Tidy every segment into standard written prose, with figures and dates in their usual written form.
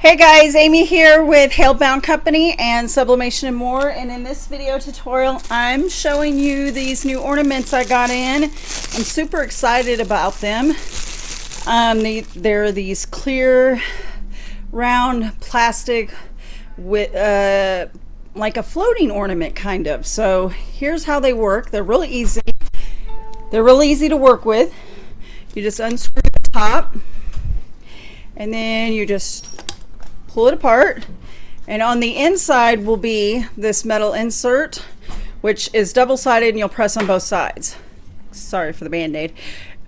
Hey guys, Amy here with Halebound Company and Sublimation and More, and in this video tutorial I'm showing you these new ornaments I got in. I'm super excited about them. They're these clear round plastic with like a floating ornament kind of. So here's how they work. They're really easy. They're really easy to work with. You just unscrew the top and then you just pull it apart, and on the inside will be this metal insert, which is double-sided, and you'll press on both sides. Sorry for the band-aid.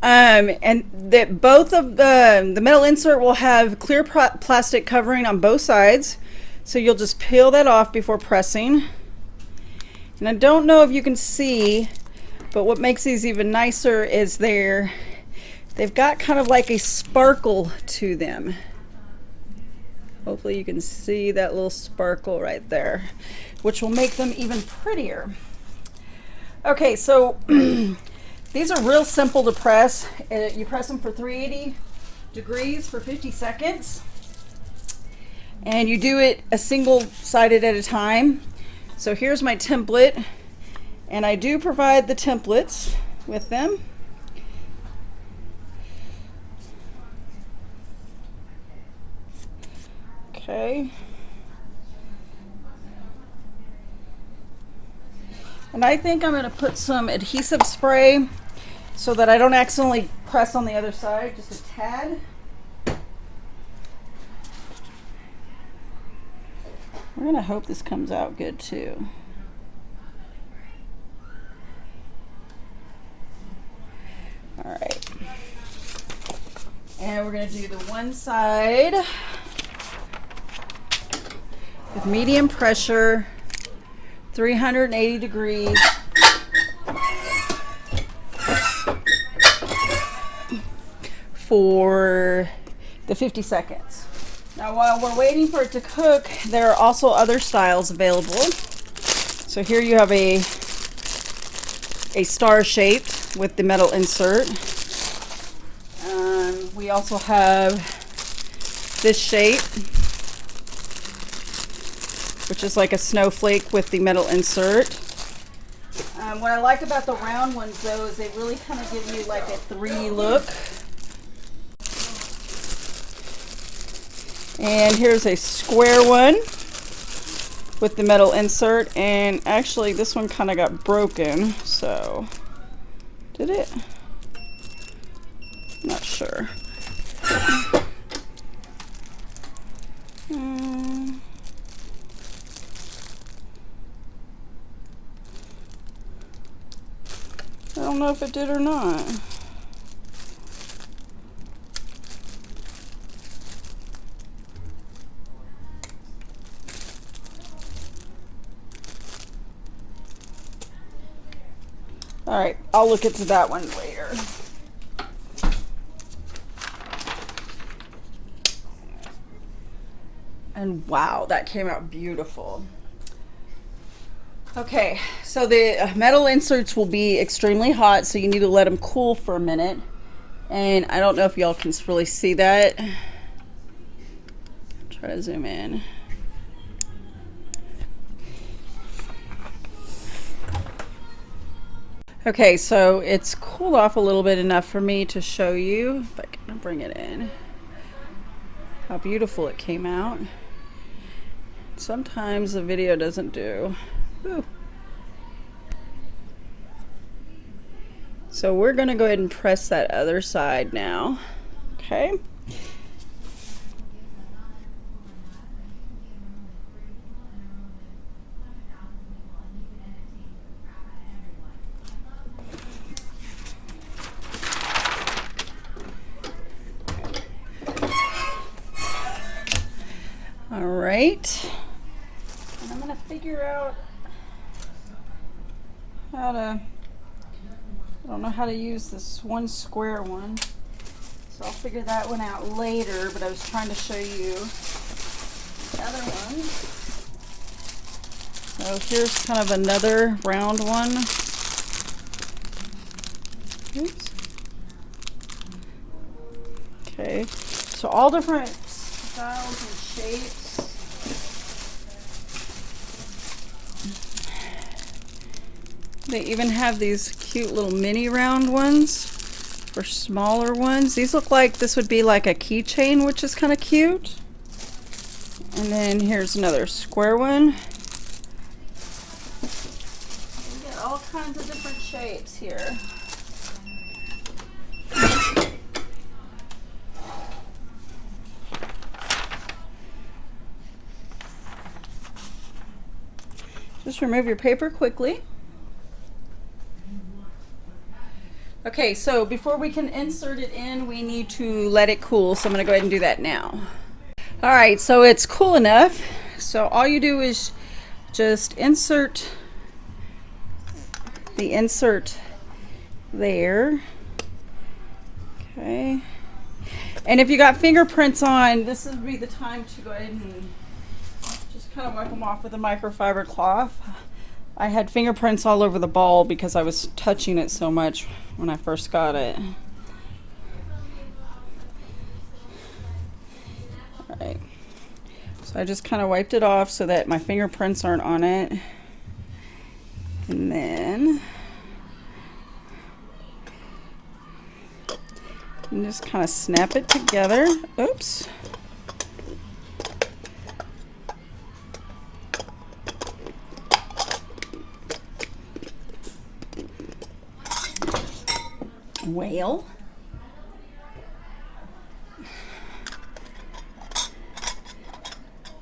And that both of the metal insert will have clear plastic covering on both sides, so you'll just peel that off before pressing. And I don't know if you can see, but what makes these even nicer is they've got kind of like a sparkle to them. Hopefully you can see that little sparkle right there, which will make them even prettier. Okay, so these are real simple to press. You press them for 380 degrees for 50 seconds. And you do it a single-sided at a time. So here's my template. And I do provide the templates with them. Okay. And I think I'm going to put some adhesive spray so that I don't accidentally press on the other side, just a tad. We're going to hope this comes out good too. All right. And we're going to do the one side with medium pressure, 380 degrees. For the 50 seconds. Now while we're waiting for it to cook, there are also other styles available. So here you have a star shaped with the metal insert. We also have this shape, which is like a snowflake with the metal insert. What I like about the round ones though is they really kind of give you like a 3D look. And here's a square one with the metal insert, and actually this one kind of got broken, so did it? Not sure. I don't know if it did or not. All right, I'll look into that one later. And wow, that came out beautiful. Okay, so the metal inserts will be extremely hot, so you need to let them cool for a minute. And I don't know if y'all can really see that. Try to zoom in. Okay, so it's cooled off a little bit enough for me to show you, if I can bring it in, how beautiful it came out. Sometimes the video doesn't do. Ooh. So we're going to go ahead and press that other side now. Okay. All right. And I'm going to figure out how to, I don't know how to use this one square one, so I'll figure that one out later, but I was trying to show you the other one. So here's kind of another round one. Oops. Okay, so all different styles and shapes. They even have these cute little mini round ones for smaller ones. These look like this would be like a keychain, which is kind of cute. And then here's another square one. You get all kinds of different shapes here. Just remove your paper quickly. Okay, so before we can insert it in, we need to let it cool. So I'm going to go ahead and do that now. All right, so it's cool enough. So all you do is just insert the insert there. Okay. And if you got fingerprints on, this would be the time to go ahead and just kind of wipe them off with a microfiber cloth. I had fingerprints all over the ball because I was touching it so much when I first got it. All right. So I just kind of wiped it off so that my fingerprints aren't on it. And then and just kind of snap it together. Oops. Well,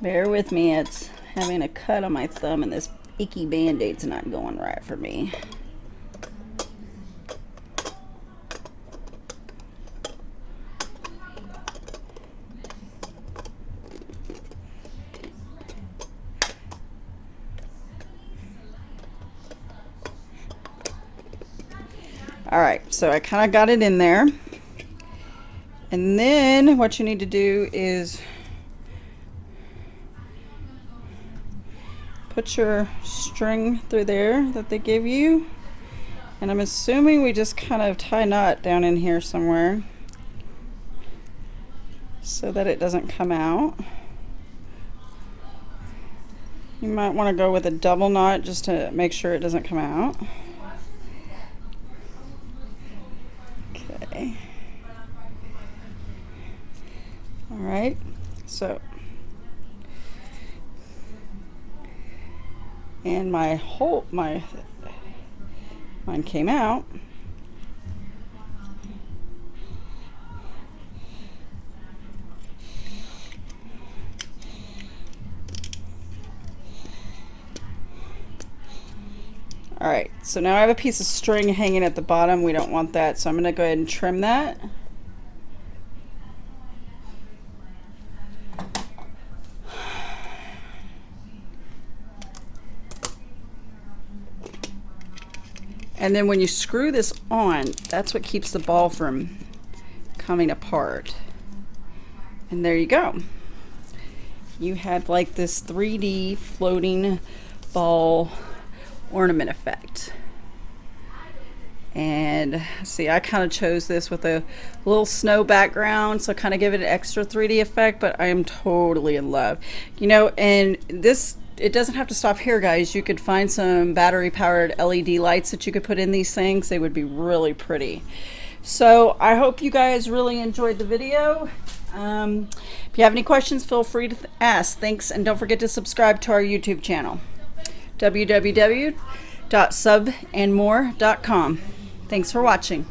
bear with me, it's having a cut on my thumb and this icky band-aid's not going right for me. All right, so I kind of got it in there. And then what you need to do is put your string through there that they give you. And I'm assuming we just kind of tie a knot down in here somewhere so that it doesn't come out. You might want to go with a double knot just to make sure it doesn't come out. Okay. All right, so and mine came out. All right, so now I have a piece of string hanging at the bottom. We don't want that, so I'm going to go ahead and trim that. And then when you screw this on, that's what keeps the ball from coming apart. And there you go. You have like this 3D floating ball ornament effect. And see, I kind of chose this with a little snow background, so kind of give it an extra 3D effect, but I am totally in love. You know, and this, it doesn't have to stop here, guys. You could find some battery powered LED lights that you could put in these things. They would be really pretty. So I hope you guys really enjoyed the video. If you have any questions, feel free to ask. Thanks, and don't forget to subscribe to our YouTube channel, www.subandmore.com. Thanks for watching.